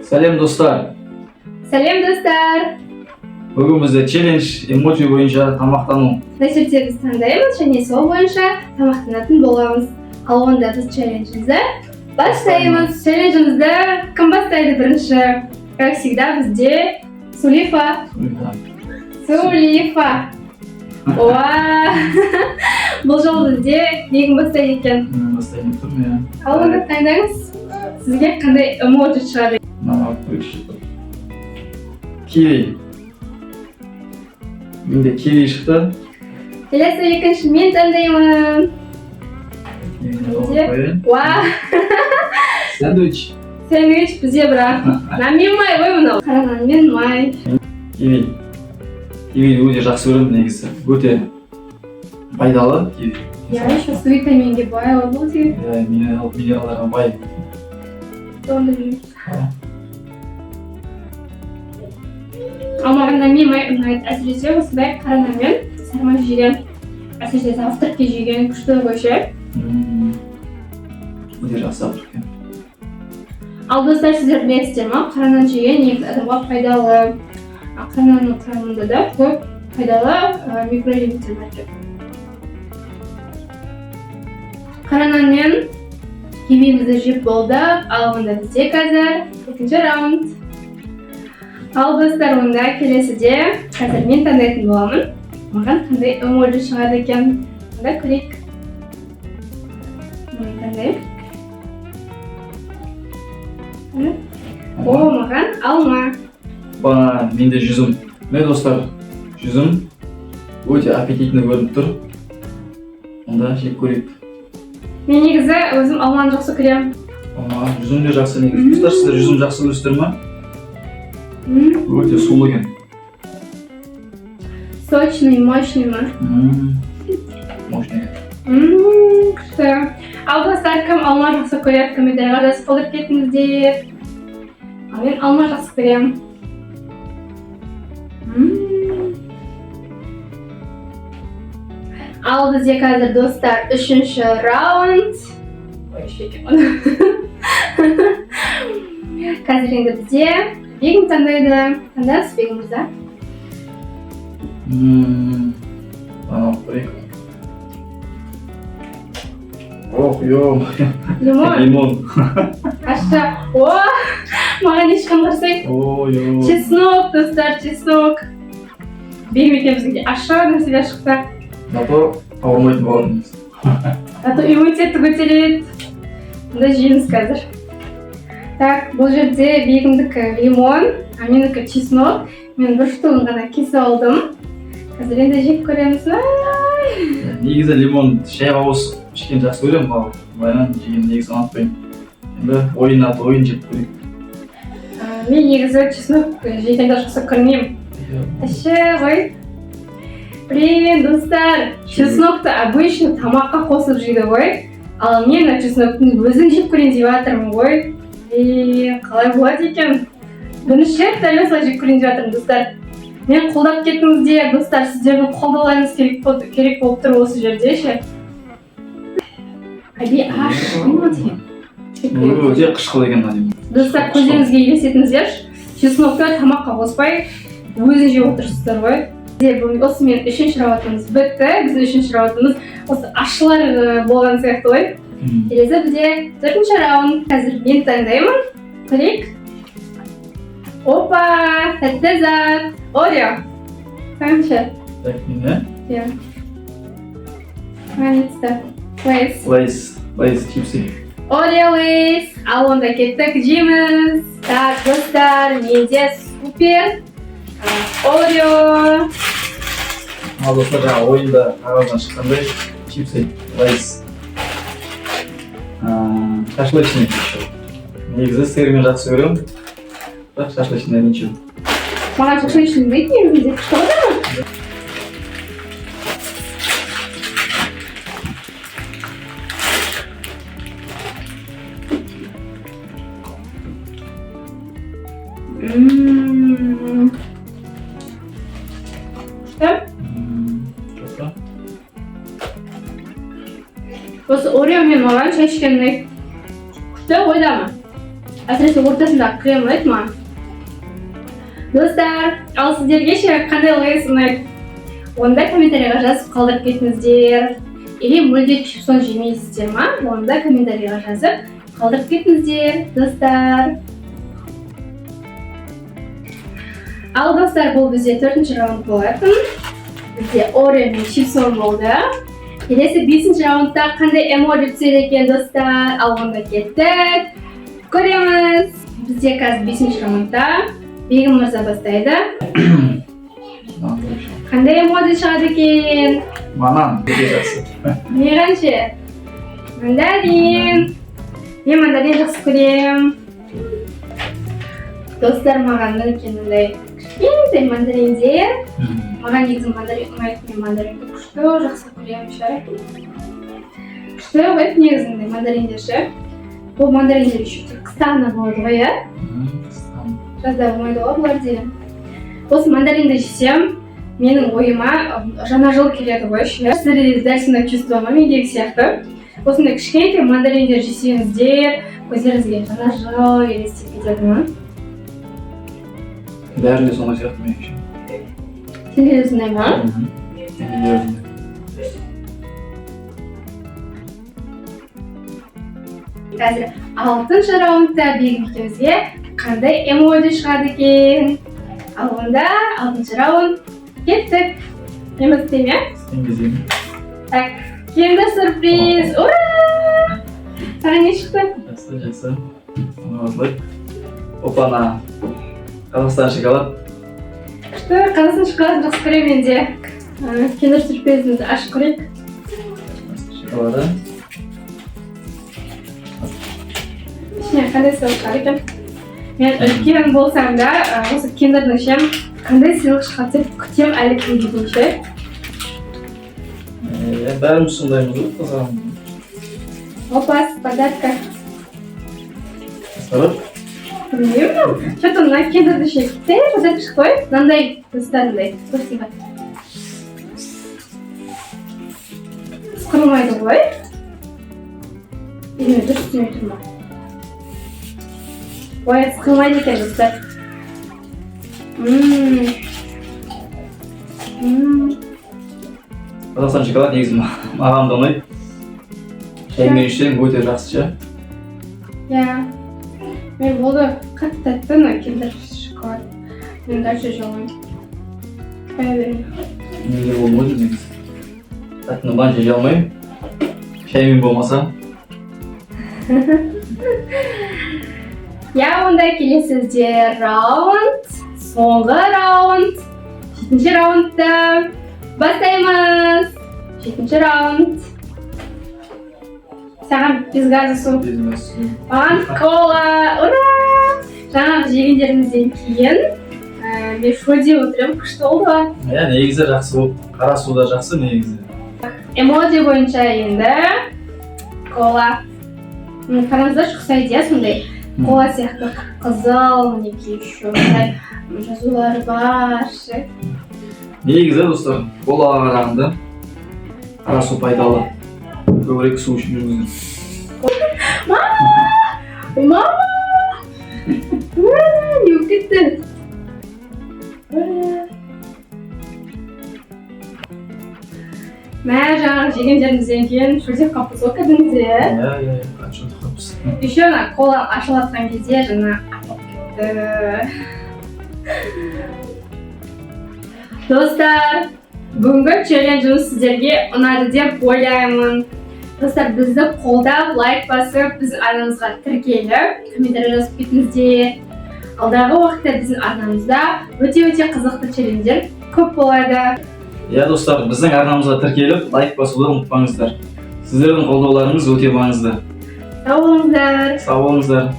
Сәлем достар. Сәлем достар! Бүгін бізде челлендж эмоджи бойынша тамақтану. Рецепті біз таңдаймыз және сол бойынша тамақтанатын боламыз. Ал онда біз челленджімізді бастаймыз. Челленджімізді кім бастайды бірінші? Как всегда бізде Сулифа. Сулифа. Уа! Бұл жолы бізде Бегім бастайды екен. Бастайын тұрмын, иә. Ал онда таңдаңыз. Сізге қандай эмоджи шығады? Киви. Менде киви шықты. Келесі екінші мен таңдаймын. Уа! Сэндвич. Сэндвич бізде бірақ. Нанмен май ғой мынау. Қара нанмен май. Киви. Киви өте жақсы көремін негізі. Өте пайдалы киви. Я еще с витаминге бай ол деген. Минералдарға бай. Ал маған нанмен май ұнайды. Әсіресе осындай қара нанмен сарма жеген. Әсіресе завтракке жеген күшті ғой ше. Өте жақсы завтрак. Ал достар, сіздер білесіздер ма? Қара нан жеген негізі адамға пайдалы. Қара нанның құрамында да көп пайдалы микроэлементтер бар екен. Қара нанмен кивимізді жеп болдық. Ал онда бізде қазір екінші раунд. Ал достар, онда келесіде қазір мен таңдайтын боламын. Маған қандай эмоджи шығады екен? Онда көрейік. Таңдайық. О, маған алма. Бана менде жүзім. Мен достар, жүзім өте аппетитный көрініп тұр. Онда жеп көрейік. Мен негізі өзім алманы жақсы көремін. Жүзім де жақсы негізі. Достар, сіздер жүзім жақсы көресіздер ма? Өте сулы екен. Сочный, мощный ма? Мощный. Күшті. Ал достар, кім алма жақсы көреді, комментарийға жазып қалдырып кетіңіздер. Ал мен алма жақсы көремін. Ал бізде қазір достар үшінші раунд. Ой, шеке оны. Қазір енді бізде Бегім таңдайды. Таңдаңыз Бегім мырза. Көрейік. Ох, йом. Лимон. Лимон. Ашты. О, маған ешкім қырсай. Ой. Чеснок, достар, чеснок. Бегім екеумізге ашы нәрселер шықты. Зато ауырмайтын болатынбыз. Зато иммунитетті көтереді. Онда жейміз қазір. Так, бұл жерде Бегімдікі лимон, а менікі чеснок. Мен бір штуғын ғана кесіп алдым. Қазір енді жеп көреміз. Негізі лимон шайға қосып ішкен жақсы көремін, ал байлан жеген негізі ұнатпаймын. Енді ойын жеп көрейік. Мен негізі чеснок жегенді жақсы көрмеймін. Әші ғой. Блин, достар, чеснокты обычно тамаққа қосып жейді ғой. Ал мен чесноктың өзін жеп көрейін деп жатырмын ғой. Қалай болады екен? Бірінші рет дәл осылай жеп көрейін деп жатырмын, достар. Мен қолдап кетіңіздер, достар, сіздердің қолдауларыңыз керек болып тұр осы жерде ше. Әдей ашқыма дейін. Өте қышқыл екен әдейм. Достар, көзіңізге елестетіңіздер. Чеснокты тамаққа қоспай өзін жеп отырсыздар ғой. Осы мен үшінші раундымыз бітті. Біздің үшінші раундымыз осы ашылар болған сияқты ғой. Келесі бізде төртінші раунд. Қазір мен таңдаймын. Көрейік. Опа! Тәтті зат. Орео. Қанша? Так, мен, иә? Қаншты? Лейс чипсы. Орео Лейс. Ал онда кеттік жейміз. Так, достар, менде супер Орео. Ал достар, жаңа ойында қағаздан шыққандай чипсы, лейс. Шашлычный. Негізі сырмен жақсы көремін. Так, шашлычный ничего. Маған шашлычный дейді негізінде. Күшті ғой ма? Осы Орео мен маған шай ішкен ұнайды. Күшті ойдамы? әсіресе ортасындағы крем ұнайды маған. Достар, ал сіздерге ше қандай лейс ұнайды? Онда комментарийға жазып қалдырып кетіңіздер. Или мүлде чипсон жемейсіздер ма? Онда комментарийға жазып қалдырып кетіңіздер, достар. Ал достар, бұл бізде 4-ші раунд болатын. Бізде Орео мен чипсон болды. Келесі 5-ші раундта қандай эмоджи түседі екен, достар? Ал онда кеттік. Көреміз. Бізде қазір 5-ші раундта Бегім мырза бастайды. Қандай эмоджи шығады екен? Банан, өте жақсы. Маған ше? Мандарин. Мен мандарин жақсы көрем. Достар, маған мынандай кішкентай мандариндер. Маған негізі мандарин ұнайды, мен мандаринді күшті жақсы көрем ше. Күшті ғой негізінде мандариндер ше. Бұл мандариндер еще тек қыстағына болады ғой, иә? Жазда болмайды ғой бұлар деймін. Осы мандаринді жесем, менің ойыма жаңа жыл келеді ғой ше. Сіздерде дәл сондай чувство ма мендегі сияқты? Осындай кішкентай мандариндер жесеңіздер, көздеріңізге жаңа жыл елестеп кетеді ма? Бәрінде сондай сияқты меніңше. Сенде де сондай ма? Қазір 6-ші раундта Бегім екеумізге қандай эмоджи шығады екен? Ал онда 6-ші раунд кеттік. Мен бастаймын, иә? Енгіземін. Так, келді сюрприз. Ура! Саған не шықты? Жақсы. Осылай. Опана. Қазақстан шоколад. Күшті, Қазақстан шоколадын жақсы көремін мен де. Киндер сюрпризімізді ашып көрейік. Шоколады. Ішіне қандай сыйлық шығар екен? Мен үлкен болсам да, осы киндердің ішем қандай сыйлық шығады деп күтем әлі күнге дейін ше. Бәріміз сондаймыз ғой, қызғаным. Опас, подарка. Сарып. Білмеймін, что-то мына киндерді ше подарка шықты ғой. Мынандай достарындай, дұрыс ба? Сықырмайды ғой. Білмеймін, дұрыс түсінбей тұрма. Ой, сықылмайды екен, достар. Қазақстан шоколад негізі маған да ұнайды. Шаймен ішсең өте жақсы ше. Иә. Мен болды қатты тәтті мына киндер шоколад. Мен дальше жолаймын. Қоя берейін. Неге болмайды негізі. Тәттіні банша жей алмаймын. Шаймен болмаса. Я онда келесізде раунд, соңғы раунд, 7-ші раундта бастаймыз. 7-ші раунд. Саған без газа су. Маған кола. Ура! Жаңағы жегендерімізден кейін мен шоуде отырым, күшті болды. Иә, негізі жақсы болып. Қара суда жақсы негізі. Эмоджи бойынша енді кола. Қараңыздар ұқсайды, иә, сондай. Кола сияқты қызыл, мінекей еще жазулары бар. Негізі достар, колаға қарағанда қара су пайдалы. Көбірек су ішіп жүріңіздер. Мама! Не болып кетті? Мә, жаңағы жегендерімізден кейін шөлдеп қаппыз ғой кәдімде. Иә, қанша қаппыз. Еще ана кола ашылатқан кезде жаңа апап кетті. Достар, бүгінгі челленджіміз сіздерге ұнады деп ойлаймын. Достар, бізді қолдап, лайк басып, біздің арнамызға тіркеліп, комментарий жазып кетіңіздер. Алдағы уақытта біздің арнамызда өте қызықты челлендждер көп болады. Иә достар, біздің арнамызға тіркеліп, лайк басуды ұмытпаңыздар. Сіздердің қолдауларыңыз өте маңызды. Сау болыңыздар. Сау болыңыздар.